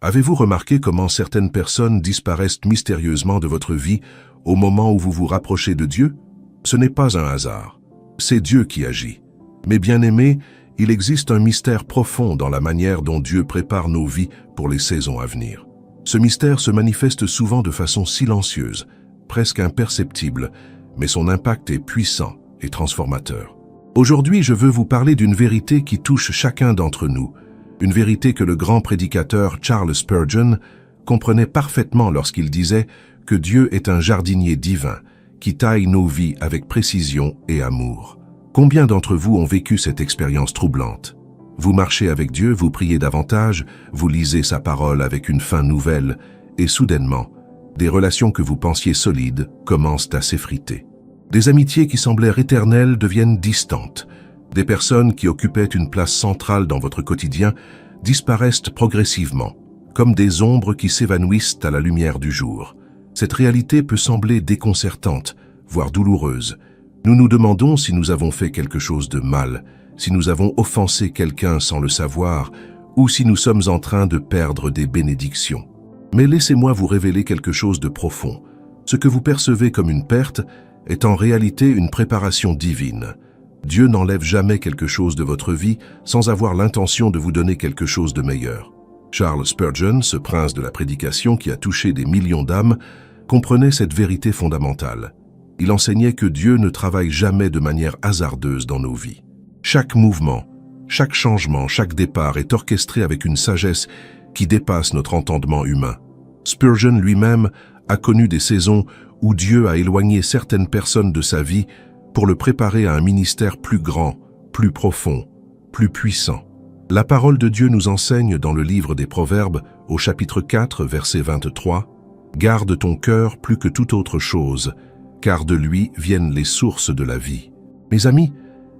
Avez-vous remarqué comment certaines personnes disparaissent mystérieusement de votre vie au moment où vous vous rapprochez de Dieu? Ce n'est pas un hasard. C'est Dieu qui agit. Mes bien-aimés, il existe un mystère profond dans la manière dont Dieu prépare nos vies pour les saisons à venir. Ce mystère se manifeste souvent de façon silencieuse, presque imperceptible, mais son impact est puissant et transformateur. Aujourd'hui, je veux vous parler d'une vérité qui touche chacun d'entre nous, une vérité que le grand prédicateur Charles Spurgeon comprenait parfaitement lorsqu'il disait que Dieu est un jardinier divin qui taille nos vies avec précision et amour. Combien d'entre vous ont vécu cette expérience troublante? Vous marchez avec Dieu, vous priez davantage, vous lisez sa parole avec une fin nouvelle, et soudainement, des relations que vous pensiez solides commencent à s'effriter. Des amitiés qui semblèrent éternelles deviennent distantes. Des personnes qui occupaient une place centrale dans votre quotidien disparaissent progressivement, comme des ombres qui s'évanouissent à la lumière du jour. Cette réalité peut sembler déconcertante, voire douloureuse. Nous nous demandons si nous avons fait quelque chose de mal, si nous avons offensé quelqu'un sans le savoir, ou si nous sommes en train de perdre des bénédictions. Mais laissez-moi vous révéler quelque chose de profond. Ce que vous percevez comme une perte est en réalité une préparation divine. Dieu n'enlève jamais quelque chose de votre vie sans avoir l'intention de vous donner quelque chose de meilleur. Charles Spurgeon, ce prince de la prédication qui a touché des millions d'âmes, comprenait cette vérité fondamentale. Il enseignait que Dieu ne travaille jamais de manière hasardeuse dans nos vies. Chaque mouvement, chaque changement, chaque départ est orchestré avec une sagesse qui dépasse notre entendement humain. Spurgeon lui-même a connu des saisons où Dieu a éloigné certaines personnes de sa vie pour le préparer à un ministère plus grand, plus profond, plus puissant. La parole de Dieu nous enseigne dans le livre des Proverbes, au chapitre 4, verset 23, « Garde ton cœur plus que toute autre chose, car de lui viennent les sources de la vie. » Mes amis,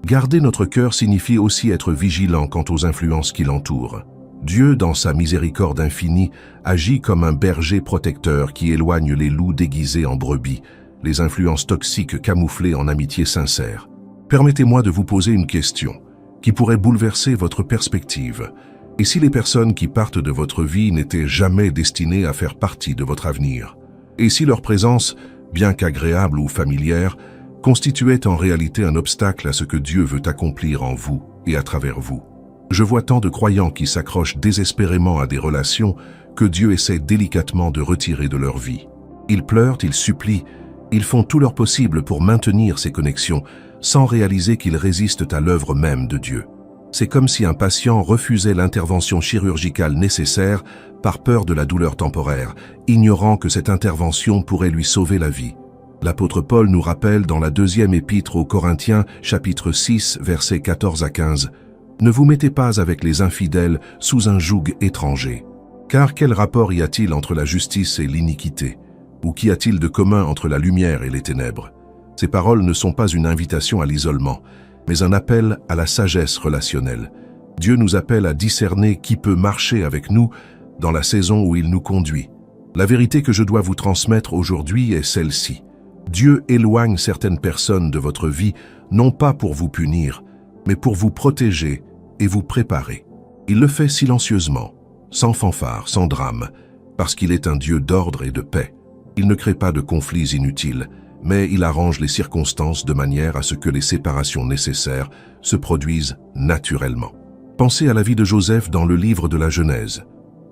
garder notre cœur signifie aussi être vigilant quant aux influences qui l'entourent. Dieu, dans sa miséricorde infinie, agit comme un berger protecteur qui éloigne les loups déguisés en brebis, les influences toxiques camouflées en amitié sincère. Permettez-moi de vous poser une question qui pourrait bouleverser votre perspective. Et si les personnes qui partent de votre vie n'étaient jamais destinées à faire partie de votre avenir? Et si leur présence, bien qu'agréable ou familière, constituait en réalité un obstacle à ce que Dieu veut accomplir en vous et à travers vous? Je vois tant de croyants qui s'accrochent désespérément à des relations que Dieu essaie délicatement de retirer de leur vie. Ils pleurent, ils supplient, ils font tout leur possible pour maintenir ces connexions, sans réaliser qu'ils résistent à l'œuvre même de Dieu. C'est comme si un patient refusait l'intervention chirurgicale nécessaire par peur de la douleur temporaire, ignorant que cette intervention pourrait lui sauver la vie. L'apôtre Paul nous rappelle dans la deuxième épître aux Corinthiens, chapitre 6, versets 14 à 15, « Ne vous mettez pas avec les infidèles sous un joug étranger. Car quel rapport y a-t-il entre la justice et l'iniquité? Ou qu'y a-t-il de commun entre la lumière et les ténèbres? » Ces paroles ne sont pas une invitation à l'isolement, mais un appel à la sagesse relationnelle. Dieu nous appelle à discerner qui peut marcher avec nous dans la saison où il nous conduit. La vérité que je dois vous transmettre aujourd'hui est celle-ci. Dieu éloigne certaines personnes de votre vie, non pas pour vous punir, mais pour vous protéger et vous préparer. Il le fait silencieusement, sans fanfare, sans drame, parce qu'il est un Dieu d'ordre et de paix. Il ne crée pas de conflits inutiles, mais il arrange les circonstances de manière à ce que les séparations nécessaires se produisent naturellement. Pensez à la vie de Joseph dans le livre de la Genèse.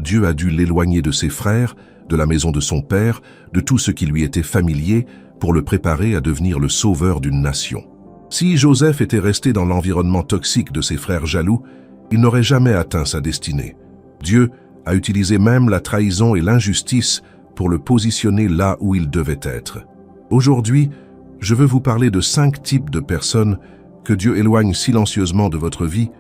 Dieu a dû l'éloigner de ses frères, de la maison de son père, de tout ce qui lui était familier, pour le préparer à devenir le sauveur d'une nation. Si Joseph était resté dans l'environnement toxique de ses frères jaloux, il n'aurait jamais atteint sa destinée. Dieu a utilisé même la trahison et l'injustice pour le positionner là où il devait être. Aujourd'hui, je veux vous parler de 5 types de personnes que Dieu éloigne silencieusement de votre vie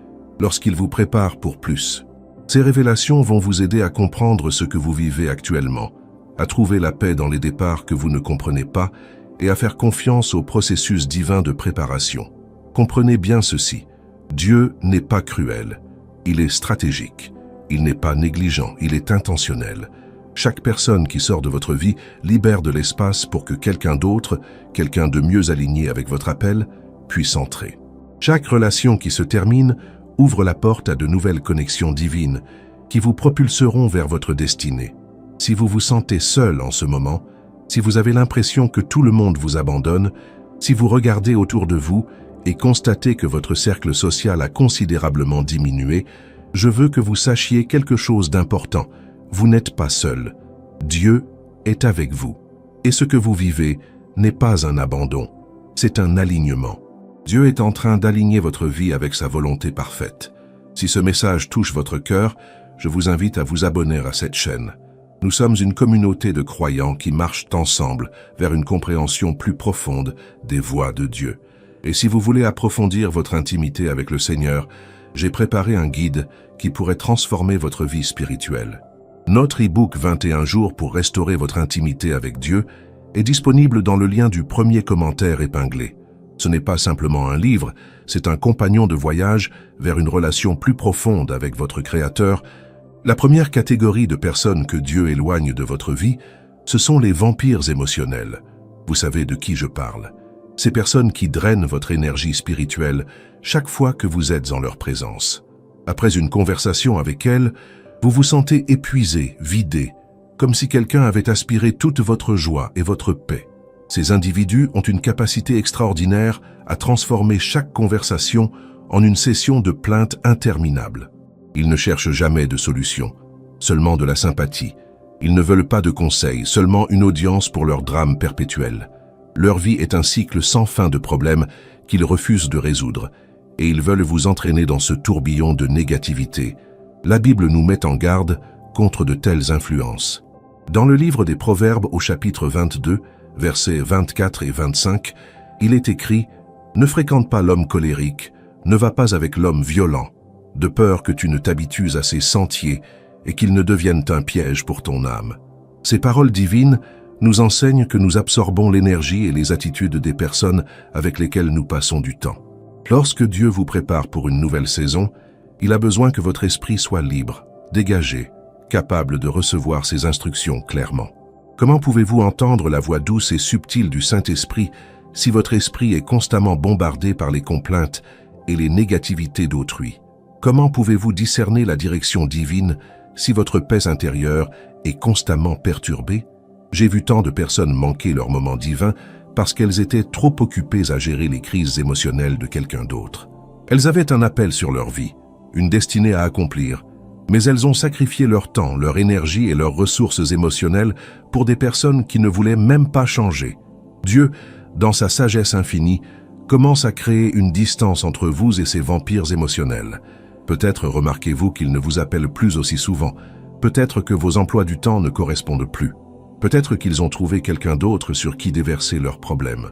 lorsqu'il vous prépare pour plus. Ces révélations vont vous aider à comprendre ce que vous vivez actuellement, à trouver la paix dans les départs que vous ne comprenez pas et à faire confiance au processus divin de préparation. Comprenez bien ceci, Dieu n'est pas cruel, il est stratégique, il n'est pas négligent, il est intentionnel. Chaque personne qui sort de votre vie libère de l'espace pour que quelqu'un d'autre, quelqu'un de mieux aligné avec votre appel, puisse entrer. Chaque relation qui se termine ouvre la porte à de nouvelles connexions divines, qui vous propulseront vers votre destinée. Si vous vous sentez seul en ce moment, si vous avez l'impression que tout le monde vous abandonne, si vous regardez autour de vous et constatez que votre cercle social a considérablement diminué, je veux que vous sachiez quelque chose d'important. Vous n'êtes pas seul. Dieu est avec vous. Et ce que vous vivez n'est pas un abandon, c'est un alignement. Dieu est en train d'aligner votre vie avec sa volonté parfaite. Si ce message touche votre cœur, je vous invite à vous abonner à cette chaîne. Nous sommes une communauté de croyants qui marchent ensemble vers une compréhension plus profonde des voies de Dieu. Et si vous voulez approfondir votre intimité avec le Seigneur, j'ai préparé un guide qui pourrait transformer votre vie spirituelle. Notre e-book 21 jours pour restaurer votre intimité avec Dieu est disponible dans le lien du premier commentaire épinglé. Ce n'est pas simplement un livre, c'est un compagnon de voyage vers une relation plus profonde avec votre Créateur. La première catégorie de personnes que Dieu éloigne de votre vie, ce sont les vampires émotionnels. Vous savez de qui je parle. Ces personnes qui drainent votre énergie spirituelle chaque fois que vous êtes en leur présence. Après une conversation avec elles, vous vous sentez épuisé, vidé, comme si quelqu'un avait aspiré toute votre joie et votre paix. Ces individus ont une capacité extraordinaire à transformer chaque conversation en une session de plaintes interminable. Ils ne cherchent jamais de solution, seulement de la sympathie. Ils ne veulent pas de conseils, seulement une audience pour leur drame perpétuel. Leur vie est un cycle sans fin de problèmes qu'ils refusent de résoudre, et ils veulent vous entraîner dans ce tourbillon de négativité. La Bible nous met en garde contre de telles influences. Dans le livre des Proverbes au chapitre 22, versets 24 et 25, il est écrit « Ne fréquente pas l'homme colérique, ne va pas avec l'homme violent, de peur que tu ne t'habitues à ses sentiers et qu'ils ne deviennent un piège pour ton âme. » Ces paroles divines nous enseignent que nous absorbons l'énergie et les attitudes des personnes avec lesquelles nous passons du temps. Lorsque Dieu vous prépare pour une nouvelle saison, il a besoin que votre esprit soit libre, dégagé, capable de recevoir ses instructions clairement. Comment pouvez-vous entendre la voix douce et subtile du Saint-Esprit si votre esprit est constamment bombardé par les complaintes et les négativités d'autrui? Comment pouvez-vous discerner la direction divine si votre paix intérieure est constamment perturbée? J'ai vu tant de personnes manquer leur moment divin parce qu'elles étaient trop occupées à gérer les crises émotionnelles de quelqu'un d'autre. Elles avaient un appel sur leur vie, une destinée à accomplir, mais elles ont sacrifié leur temps, leur énergie et leurs ressources émotionnelles pour des personnes qui ne voulaient même pas changer. Dieu, dans sa sagesse infinie, commence à créer une distance entre vous et ces vampires émotionnels. Peut-être remarquez-vous qu'ils ne vous appellent plus aussi souvent. Peut-être que vos emplois du temps ne correspondent plus. Peut-être qu'ils ont trouvé quelqu'un d'autre sur qui déverser leurs problèmes.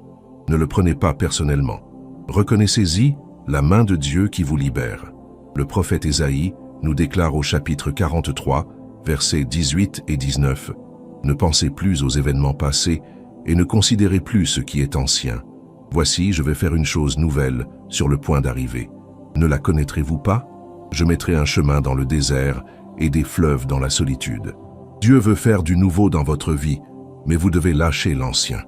Ne le prenez pas personnellement. Reconnaissez-y la main de Dieu qui vous libère. Le prophète Ésaïe nous déclare au chapitre 43, versets 18 et 19, « Ne pensez plus aux événements passés et ne considérez plus ce qui est ancien. Voici, je vais faire une chose nouvelle sur le point d'arriver. Ne la connaîtrez-vous pas? Je mettrai un chemin dans le désert et des fleuves dans la solitude. » Dieu veut faire du nouveau dans votre vie, mais vous devez lâcher l'ancien.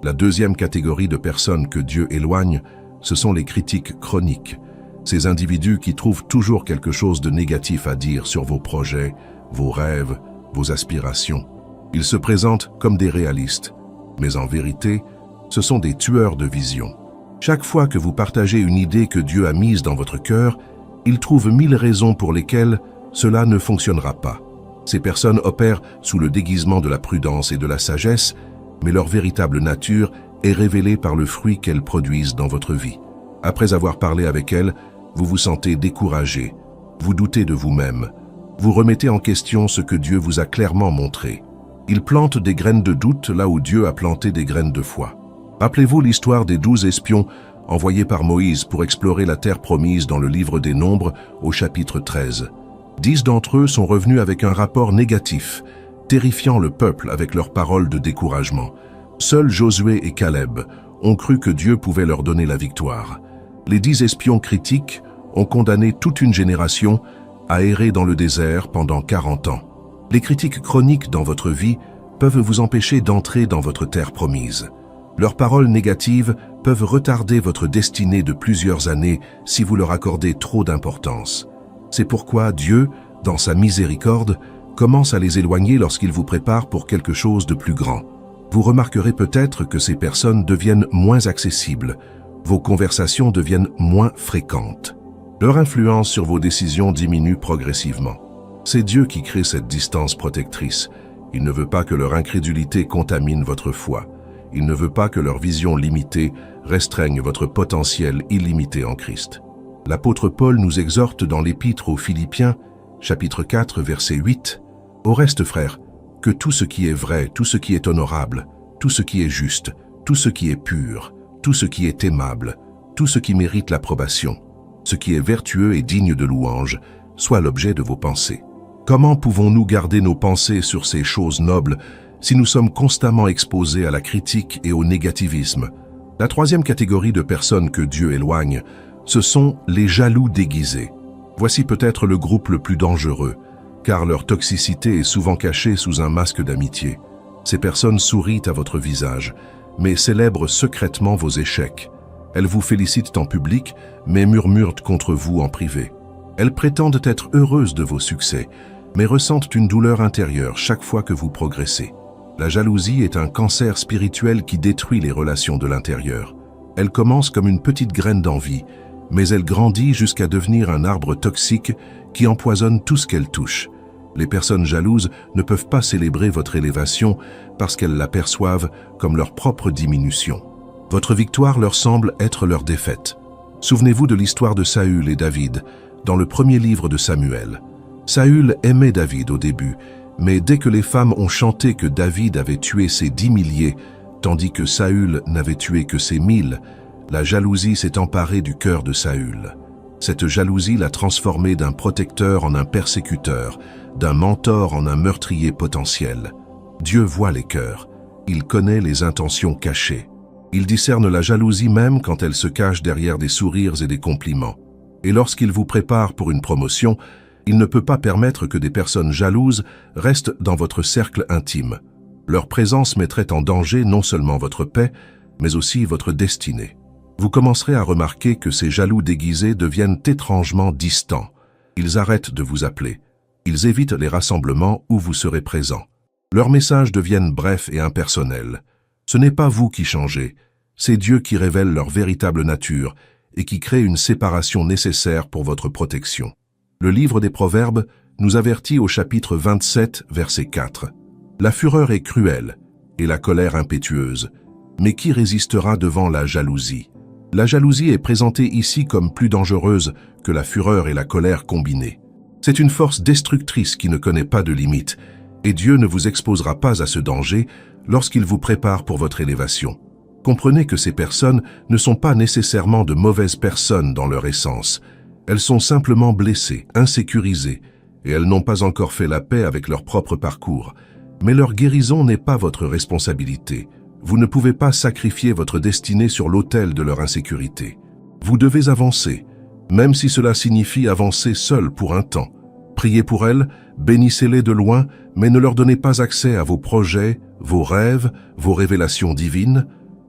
La deuxième catégorie de personnes que Dieu éloigne, ce sont les critiques chroniques. Ces individus qui trouvent toujours quelque chose de négatif à dire sur vos projets, vos rêves, vos aspirations. Ils se présentent comme des réalistes, mais en vérité, ce sont des tueurs de vision. Chaque fois que vous partagez une idée que Dieu a mise dans votre cœur, ils trouvent 1000 raisons pour lesquelles cela ne fonctionnera pas. Ces personnes opèrent sous le déguisement de la prudence et de la sagesse, mais leur véritable nature est révélée par le fruit qu'elles produisent dans votre vie. Après avoir parlé avec elles, vous vous sentez découragé, vous doutez de vous-même, vous remettez en question ce que Dieu vous a clairement montré. Ils plantent des graines de doute là où Dieu a planté des graines de foi. Rappelez-vous l'histoire des 12 espions envoyés par Moïse pour explorer la terre promise dans le livre des Nombres au chapitre 13. 10 d'entre eux sont revenus avec un rapport négatif, terrifiant le peuple avec leurs paroles de découragement. Seuls Josué et Caleb ont cru que Dieu pouvait leur donner la victoire. Les 10 espions critiques ont condamné toute une génération à errer dans le désert pendant 40 ans. Les critiques chroniques dans votre vie peuvent vous empêcher d'entrer dans votre terre promise. Leurs paroles négatives peuvent retarder votre destinée de plusieurs années si vous leur accordez trop d'importance. C'est pourquoi Dieu dans sa miséricorde, commence à les éloigner lorsqu'il vous prépare pour quelque chose de plus grand. Vous remarquerez peut-être que ces personnes deviennent moins accessibles, vos conversations deviennent moins fréquentes. Leur influence sur vos décisions diminue progressivement. C'est Dieu qui crée cette distance protectrice. Il ne veut pas que leur incrédulité contamine votre foi. Il ne veut pas que leur vision limitée restreigne votre potentiel illimité en Christ. L'apôtre Paul nous exhorte dans l'Épître aux Philippiens, chapitre 4, verset 8, « Au reste, frères, que tout ce qui est vrai, tout ce qui est honorable, tout ce qui est juste, tout ce qui est pur, tout ce qui est aimable, tout ce qui mérite l'approbation, ce qui est vertueux et digne de louange, soit l'objet de vos pensées. » Comment pouvons-nous garder nos pensées sur ces choses nobles si nous sommes constamment exposés à la critique et au négativisme? La troisième catégorie de personnes que Dieu éloigne, ce sont les jaloux déguisés. Voici peut-être le groupe le plus dangereux, car leur toxicité est souvent cachée sous un masque d'amitié. Ces personnes sourient à votre visage, mais célèbrent secrètement vos échecs. Elles vous félicitent en public, mais murmurent contre vous en privé. Elles prétendent être heureuses de vos succès, mais ressentent une douleur intérieure chaque fois que vous progressez. La jalousie est un cancer spirituel qui détruit les relations de l'intérieur. Elle commence comme une petite graine d'envie, mais elle grandit jusqu'à devenir un arbre toxique qui empoisonne tout ce qu'elle touche. Les personnes jalouses ne peuvent pas célébrer votre élévation parce qu'elles la perçoivent comme leur propre diminution. Votre victoire leur semble être leur défaite. Souvenez-vous de l'histoire de Saül et David, dans le premier livre de Samuel. Saül aimait David au début, mais dès que les femmes ont chanté que David avait tué ses 10 milliers, tandis que Saül n'avait tué que ses 1000, la jalousie s'est emparée du cœur de Saül. Cette jalousie l'a transformé d'un protecteur en un persécuteur, d'un mentor en un meurtrier potentiel. Dieu voit les cœurs, il connaît les intentions cachées. Il discerne la jalousie même quand elle se cache derrière des sourires et des compliments. Et lorsqu'il vous prépare pour une promotion, il ne peut pas permettre que des personnes jalouses restent dans votre cercle intime. Leur présence mettrait en danger non seulement votre paix, mais aussi votre destinée. Vous commencerez à remarquer que ces jaloux déguisés deviennent étrangement distants. Ils arrêtent de vous appeler. Ils évitent les rassemblements où vous serez présent. Leurs messages deviennent brefs et impersonnels. Ce n'est pas vous qui changez, c'est Dieu qui révèle leur véritable nature et qui crée une séparation nécessaire pour votre protection. Le livre des Proverbes nous avertit au chapitre 27, verset 4. « La fureur est cruelle et la colère impétueuse, mais qui résistera devant la jalousie ?» La jalousie est présentée ici comme plus dangereuse que la fureur et la colère combinées. C'est une force destructrice qui ne connaît pas de limites, et Dieu ne vous exposera pas à ce danger lorsqu'il vous prépare pour votre élévation. Comprenez que ces personnes ne sont pas nécessairement de mauvaises personnes dans leur essence. Elles sont simplement blessées, insécurisées, et elles n'ont pas encore fait la paix avec leur propre parcours. Mais leur guérison n'est pas votre responsabilité. Vous ne pouvez pas sacrifier votre destinée sur l'autel de leur insécurité. Vous devez avancer, même si cela signifie avancer seul pour un temps. Priez pour elles, bénissez-les de loin, mais ne leur donnez pas accès à vos projets, vos rêves, vos révélations divines.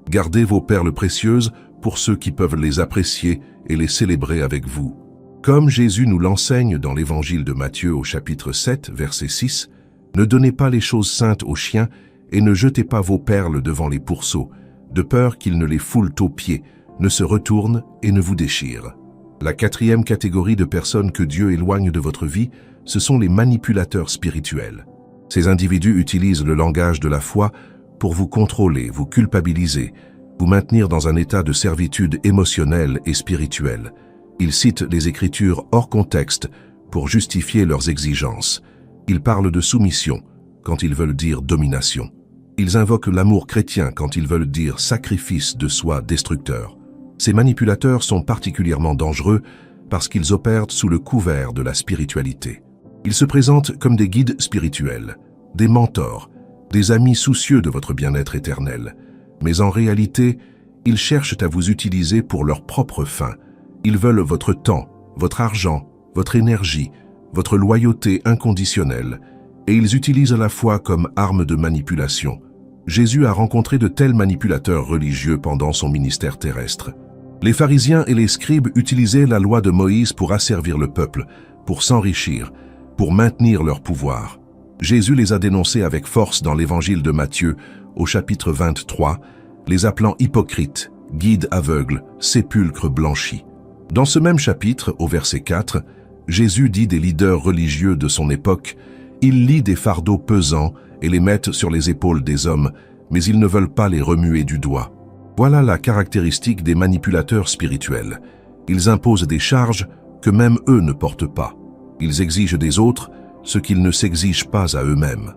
Gardez vos perles précieuses pour ceux qui peuvent les apprécier et les célébrer avec vous. Comme Jésus nous l'enseigne dans l'évangile de Matthieu au chapitre 7, verset 6, « Ne donnez pas les choses saintes aux chiens et ne jetez pas vos perles devant les pourceaux, de peur qu'ils ne les foulent aux pieds, ne se retournent et ne vous déchirent. » La quatrième catégorie de personnes que Dieu éloigne de votre vie, ce sont les manipulateurs spirituels. Ces individus utilisent le langage de la foi pour vous contrôler, vous culpabiliser, vous maintenir dans un état de servitude émotionnelle et spirituelle. Ils citent les Écritures hors contexte pour justifier leurs exigences. Ils parlent de soumission quand ils veulent dire domination. Ils invoquent l'amour chrétien quand ils veulent dire sacrifice de soi destructeur. Ces manipulateurs sont particulièrement dangereux parce qu'ils opèrent sous le couvert de la spiritualité. Ils se présentent comme des guides spirituels, des mentors, des amis soucieux de votre bien-être éternel. Mais en réalité, ils cherchent à vous utiliser pour leurs propres fins. Ils veulent votre temps, votre argent, votre énergie, votre loyauté inconditionnelle, et ils utilisent la foi comme arme de manipulation. Jésus a rencontré de tels manipulateurs religieux pendant son ministère terrestre. Les pharisiens et les scribes utilisaient la loi de Moïse pour asservir le peuple, pour s'enrichir, pour maintenir leur pouvoir. Jésus les a dénoncés avec force dans l'évangile de Matthieu, au chapitre 23, les appelant hypocrites, guides aveugles, sépulcres blanchis. Dans ce même chapitre, au verset 4, Jésus dit des leaders religieux de son époque: « Ils lient des fardeaux pesants et les mettent sur les épaules des hommes, mais ils ne veulent pas les remuer du doigt. » Voilà la caractéristique des manipulateurs spirituels. Ils imposent des charges que même eux ne portent pas. Ils exigent des autres ce qu'ils ne s'exigent pas à eux-mêmes.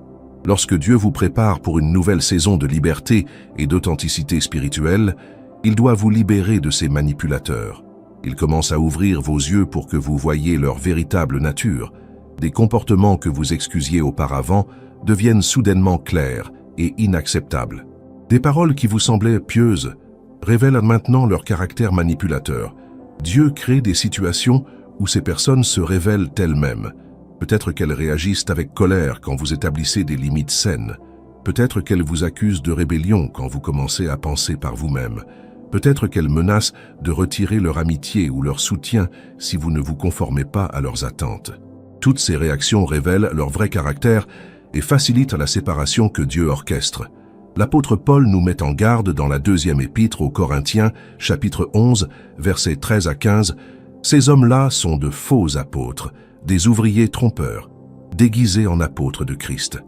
Lorsque Dieu vous prépare pour une nouvelle saison de liberté et d'authenticité spirituelle, il doit vous libérer de ces manipulateurs. Il commence à ouvrir vos yeux pour que vous voyiez leur véritable nature. Des comportements que vous excusiez auparavant deviennent soudainement clairs et inacceptables. Des paroles qui vous semblaient pieuses révèlent maintenant leur caractère manipulateur. Dieu crée des situations où ces personnes se révèlent elles-mêmes. Peut-être qu'elles réagissent avec colère quand vous établissez des limites saines. Peut-être qu'elles vous accusent de rébellion quand vous commencez à penser par vous-même. Peut-être qu'elles menacent de retirer leur amitié ou leur soutien si vous ne vous conformez pas à leurs attentes. Toutes ces réactions révèlent leur vrai caractère et facilitent la séparation que Dieu orchestre. L'apôtre Paul nous met en garde dans la deuxième épître aux Corinthiens, chapitre 11, versets 13 à 15. « Ces hommes-là sont de faux apôtres, des ouvriers trompeurs, déguisés en apôtres de Christ.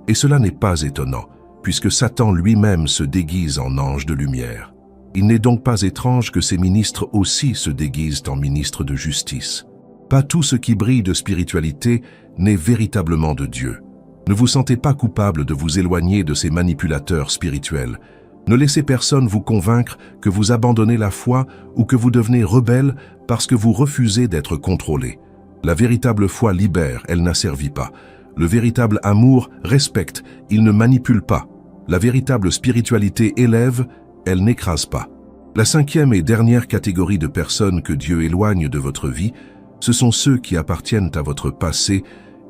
Et cela n'est pas étonnant, puisque Satan lui-même se déguise en ange de lumière. Il n'est donc pas étrange que ces ministres aussi se déguisent en ministres de justice. Pas tout ce qui brille de spiritualité n'est véritablement de Dieu. Ne vous sentez pas coupable de vous éloigner de ces manipulateurs spirituels. Ne laissez personne vous convaincre que vous abandonnez la foi ou que vous devenez rebelle parce que vous refusez d'être contrôlé. La véritable foi libère, elle n'asservit pas. Le véritable amour respecte, il ne manipule pas. La véritable spiritualité élève, elle n'écrase pas. La cinquième et dernière catégorie de personnes que Dieu éloigne de votre vie, ce sont ceux qui appartiennent à votre passé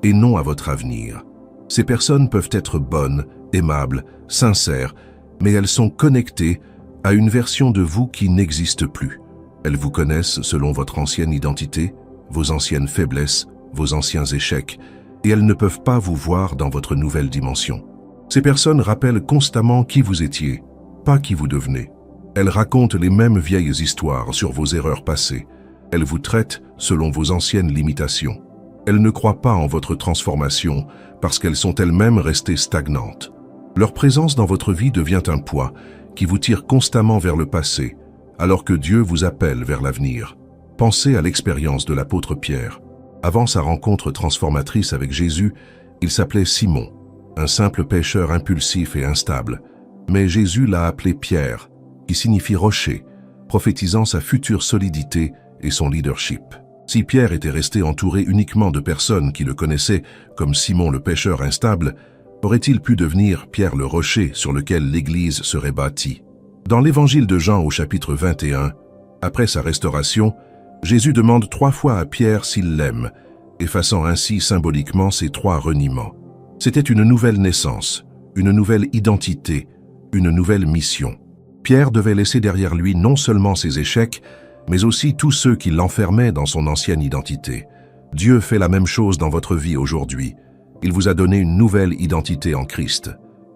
et non à votre avenir. Ces personnes peuvent être bonnes, aimables, sincères, mais elles sont connectées à une version de vous qui n'existe plus. Elles vous connaissent selon votre ancienne identité, vos anciennes faiblesses, vos anciens échecs, et elles ne peuvent pas vous voir dans votre nouvelle dimension. Ces personnes rappellent constamment qui vous étiez, pas qui vous devenez. Elles racontent les mêmes vieilles histoires sur vos erreurs passées. Elles vous traitent selon vos anciennes limitations. Elles ne croient pas en votre transformation parce qu'elles sont elles-mêmes restées stagnantes. Leur présence dans votre vie devient un poids qui vous tire constamment vers le passé, alors que Dieu vous appelle vers l'avenir. Pensez à l'expérience de l'apôtre Pierre. Avant sa rencontre transformatrice avec Jésus, il s'appelait Simon, un simple pêcheur impulsif et instable. Mais Jésus l'a appelé Pierre, qui signifie rocher, prophétisant sa future solidité et son leadership. Si Pierre était resté entouré uniquement de personnes qui le connaissaient comme Simon le pêcheur instable, aurait-il pu devenir Pierre le rocher sur lequel l'Église serait bâtie? Dans l'évangile de Jean au chapitre 21, après sa restauration, Jésus demande 3 fois à Pierre s'il l'aime, effaçant ainsi symboliquement ses 3 reniements. C'était une nouvelle naissance, une nouvelle identité, une nouvelle mission. Pierre devait laisser derrière lui non seulement ses échecs, mais aussi tous ceux qui l'enfermaient dans son ancienne identité. Dieu fait la même chose dans votre vie aujourd'hui. Il vous a donné une nouvelle identité en Christ.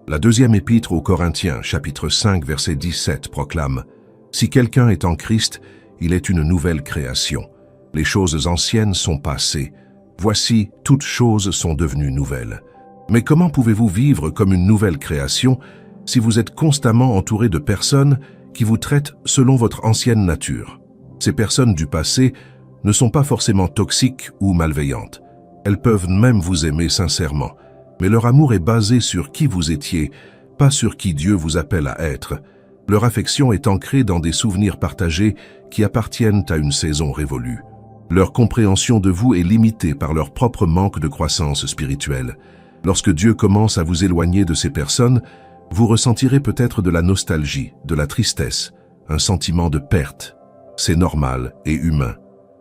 La deuxième épître aux Corinthiens, chapitre 5, verset 17, proclame « Si quelqu'un est en Christ, il est une nouvelle création. Les choses anciennes sont passées. Voici, toutes choses sont devenues nouvelles. » Mais comment pouvez-vous vivre comme une nouvelle création si vous êtes constamment entouré de personnes qui vous traitent selon votre ancienne nature? Ces personnes du passé ne sont pas forcément toxiques ou malveillantes. Elles peuvent même vous aimer sincèrement, mais leur amour est basé sur qui vous étiez, pas sur qui Dieu vous appelle à être. Leur affection est ancrée dans des souvenirs partagés qui appartiennent à une saison révolue. Leur compréhension de vous est limitée par leur propre manque de croissance spirituelle. Lorsque Dieu commence à vous éloigner de ces personnes, vous ressentirez peut-être de la nostalgie, de la tristesse, un sentiment de perte. C'est normal et humain.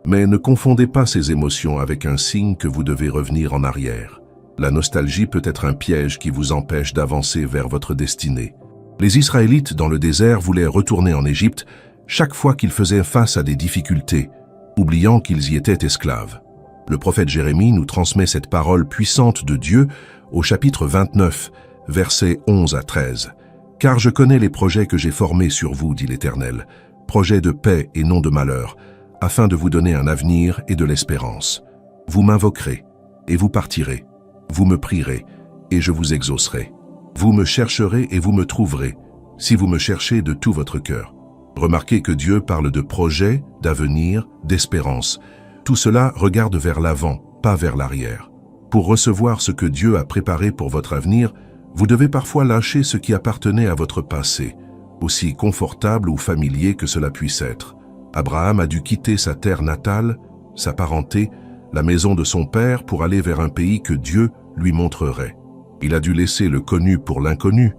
Mais ne confondez pas ces émotions avec un signe que vous devez revenir en arrière. La nostalgie peut être un piège qui vous empêche d'avancer vers votre destinée. Les Israélites dans le désert voulaient retourner en Égypte chaque fois qu'ils faisaient face à des difficultés, oubliant qu'ils y étaient esclaves. Le prophète Jérémie nous transmet cette parole puissante de Dieu au chapitre 29, versets 11 à 13. « Car je connais les projets que j'ai formés sur vous, dit l'Éternel, projets de paix et non de malheur, afin de vous donner un avenir et de l'espérance. Vous m'invoquerez, et vous partirez. Vous me prierez, et je vous exaucerai. Vous me chercherez et vous me trouverez, si vous me cherchez de tout votre cœur. » Remarquez que Dieu parle de projet, d'avenir, d'espérance. Tout cela regarde vers l'avant, pas vers l'arrière. Pour recevoir ce que Dieu a préparé pour votre avenir, vous devez parfois lâcher ce qui appartenait à votre passé, aussi confortable ou familier que cela puisse être. Abraham a dû quitter sa terre natale, sa parenté, la maison de son père pour aller vers un pays que Dieu lui montrerait. Il a dû laisser le connu pour l'inconnu,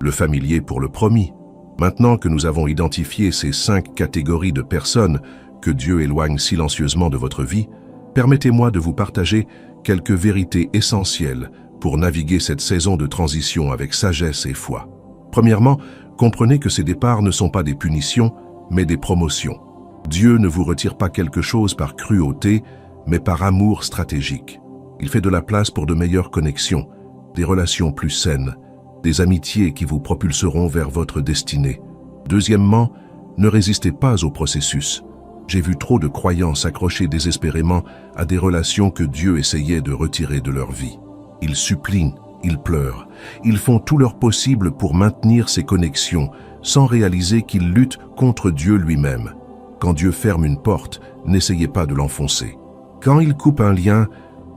le familier pour le promis. Maintenant que nous avons identifié ces 5 catégories de personnes que Dieu éloigne silencieusement de votre vie, permettez-moi de vous partager quelques vérités essentielles pour naviguer cette saison de transition avec sagesse et foi. Premièrement, comprenez que ces départs ne sont pas des punitions, mais des promotions. Dieu ne vous retire pas quelque chose par cruauté, mais par amour stratégique. Il fait de la place pour de meilleures connexions, des relations plus saines, des amitiés qui vous propulseront vers votre destinée. Deuxièmement, ne résistez pas au processus. J'ai vu trop de croyants s'accrocher désespérément à des relations que Dieu essayait de retirer de leur vie. Ils supplient, ils pleurent, ils font tout leur possible pour maintenir ces connexions, sans réaliser qu'ils luttent contre Dieu lui-même. Quand Dieu ferme une porte, n'essayez pas de l'enfoncer. Quand il coupe un lien,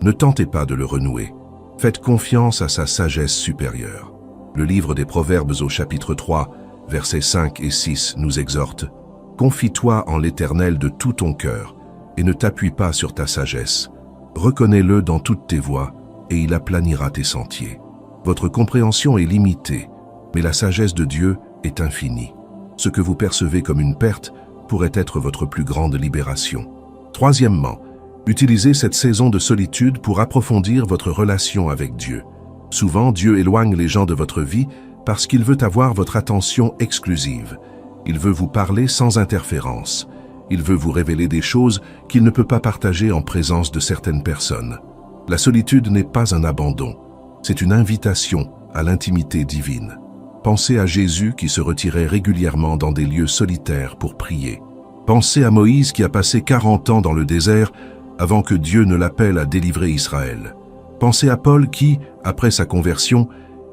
ne tentez pas de le renouer. Faites confiance à sa sagesse supérieure. Le livre des Proverbes au chapitre 3, versets 5 et 6 nous exhorte « Confie-toi en l'Éternel de tout ton cœur et ne t'appuie pas sur ta sagesse. Reconnais-le dans toutes tes voies et il aplanira tes sentiers. » Votre compréhension est limitée, mais la sagesse de Dieu est infinie. Ce que vous percevez comme une perte pourrait être votre plus grande libération. Troisièmement, utilisez cette saison de solitude pour approfondir votre relation avec Dieu. Souvent, Dieu éloigne les gens de votre vie parce qu'il veut avoir votre attention exclusive. Il veut vous parler sans interférence. Il veut vous révéler des choses qu'il ne peut pas partager en présence de certaines personnes. La solitude n'est pas un abandon, c'est une invitation à l'intimité divine. Pensez à Jésus qui se retirait régulièrement dans des lieux solitaires pour prier. Pensez à Moïse qui a passé 40 ans dans le désert avant que Dieu ne l'appelle à délivrer Israël. Pensez à Paul qui, après sa conversion,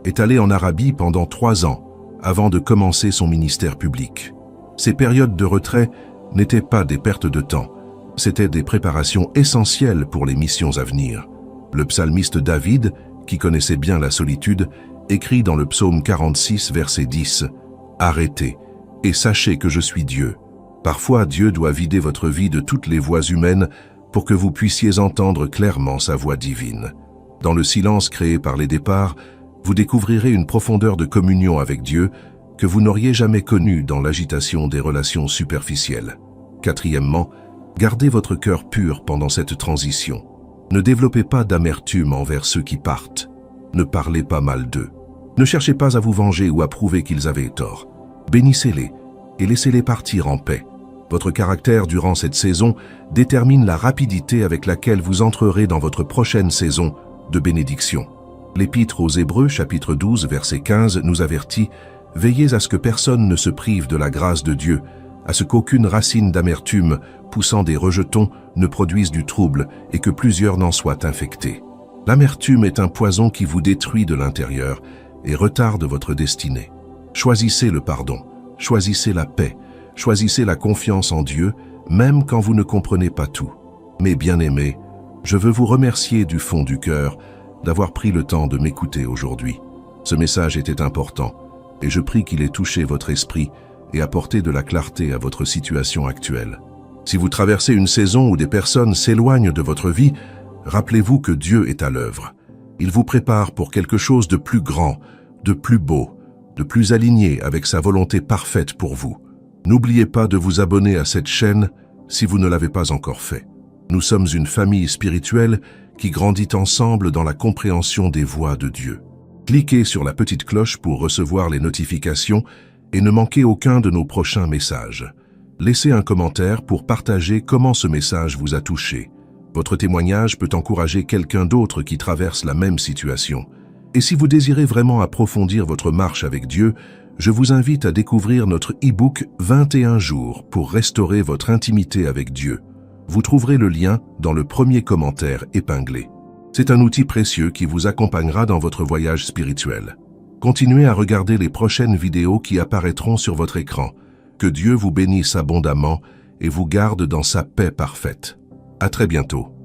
est allé en Arabie pendant 3 ans avant de commencer son ministère public. Ces périodes de retrait n'étaient pas des pertes de temps, c'étaient des préparations essentielles pour les missions à venir. Le psalmiste David, qui connaissait bien la solitude, écrit dans le psaume 46, verset 10 « Arrêtez et sachez que je suis Dieu. » Parfois, Dieu doit vider votre vie de toutes les voix humaines pour que vous puissiez entendre clairement sa voix divine. Dans le silence créé par les départs, vous découvrirez une profondeur de communion avec Dieu que vous n'auriez jamais connue dans l'agitation des relations superficielles. Quatrièmement, gardez votre cœur pur pendant cette transition. Ne développez pas d'amertume envers ceux qui partent. Ne parlez pas mal d'eux. Ne cherchez pas à vous venger ou à prouver qu'ils avaient tort. Bénissez-les et laissez-les partir en paix. Votre caractère durant cette saison détermine la rapidité avec laquelle vous entrerez dans votre prochaine saison de bénédiction. L'Épître aux Hébreux, chapitre 12, verset 15, nous avertit « Veillez à ce que personne ne se prive de la grâce de Dieu, à ce qu'aucune racine d'amertume poussant des rejetons ne produise du trouble et que plusieurs n'en soient infectés. » L'amertume est un poison qui vous détruit de l'intérieur et retarde votre destinée. Choisissez le pardon, choisissez la paix, choisissez la confiance en Dieu, même quand vous ne comprenez pas tout. Mes bien-aimés, je veux vous remercier du fond du cœur d'avoir pris le temps de m'écouter aujourd'hui. Ce message était important et je prie qu'il ait touché votre esprit et apporté de la clarté à votre situation actuelle. Si vous traversez une saison où des personnes s'éloignent de votre vie, rappelez-vous que Dieu est à l'œuvre. Il vous prépare pour quelque chose de plus grand, de plus beau, de plus aligné avec sa volonté parfaite pour vous. N'oubliez pas de vous abonner à cette chaîne si vous ne l'avez pas encore fait. Nous sommes une famille spirituelle qui grandit ensemble dans la compréhension des voies de Dieu. Cliquez sur la petite cloche pour recevoir les notifications et ne manquez aucun de nos prochains messages. Laissez un commentaire pour partager comment ce message vous a touché. Votre témoignage peut encourager quelqu'un d'autre qui traverse la même situation. Et si vous désirez vraiment approfondir votre marche avec Dieu, je vous invite à découvrir notre e-book 21 jours pour restaurer votre intimité avec Dieu. Vous trouverez le lien dans le premier commentaire épinglé. C'est un outil précieux qui vous accompagnera dans votre voyage spirituel. Continuez à regarder les prochaines vidéos qui apparaîtront sur votre écran. Que Dieu vous bénisse abondamment et vous garde dans sa paix parfaite. À très bientôt.